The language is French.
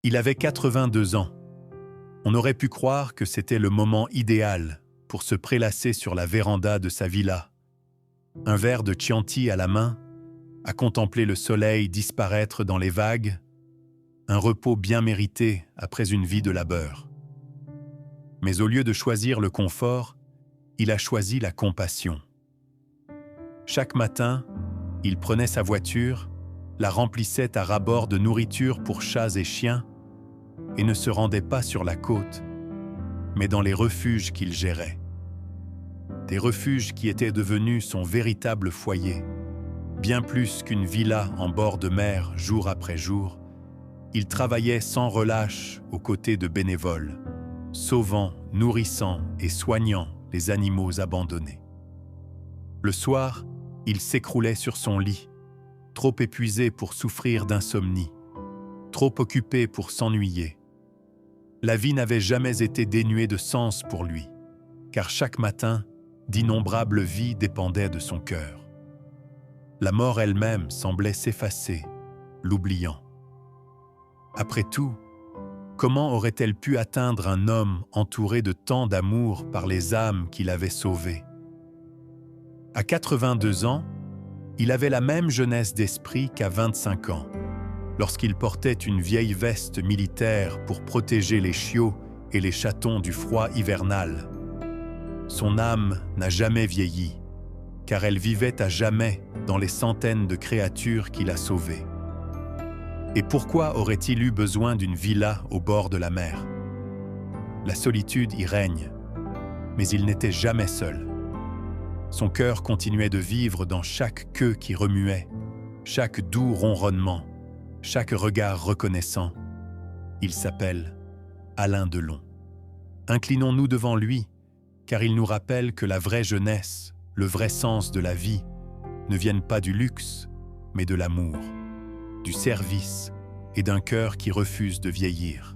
Il avait 82 ans. On aurait pu croire que c'était le moment idéal pour se prélasser sur la véranda de sa villa, un verre de Chianti à la main, à contempler le soleil disparaître dans les vagues, un repos bien mérité après une vie de labeur. Mais au lieu de choisir le confort, il a choisi la compassion. Chaque matin, il prenait sa voiture, la remplissait à ras-bord de nourriture pour chats et chiens et ne se rendait pas sur la côte, mais dans les refuges qu'il gérait. Des refuges qui étaient devenus son véritable foyer. Bien plus qu'une villa en bord de mer jour après jour, il travaillait sans relâche aux côtés de bénévoles, sauvant, nourrissant et soignant les animaux abandonnés. Le soir, il s'écroulait sur son lit, trop épuisé pour souffrir d'insomnie, trop occupé pour s'ennuyer. La vie n'avait jamais été dénuée de sens pour lui, car chaque matin, d'innombrables vies dépendaient de son cœur. La mort elle-même semblait s'effacer, l'oubliant. Après tout, comment aurait-elle pu atteindre un homme entouré de tant d'amour par les âmes qu'il avait sauvées? À 82 ans, il avait la même jeunesse d'esprit qu'à 25 ans, lorsqu'il portait une vieille veste militaire pour protéger les chiots et les chatons du froid hivernal. Son âme n'a jamais vieilli, car elle vivait à jamais dans les centaines de créatures qu'il a sauvées. Et pourquoi aurait-il eu besoin d'une villa au bord de la mer? La solitude y règne, mais il n'était jamais seul. Son cœur continuait de vivre dans chaque queue qui remuait, chaque doux ronronnement, chaque regard reconnaissant. Il s'appelle Alain Delon. Inclinons-nous devant lui, car il nous rappelle que la vraie jeunesse, le vrai sens de la vie, ne viennent pas du luxe, mais de l'amour, du service et d'un cœur qui refuse de vieillir.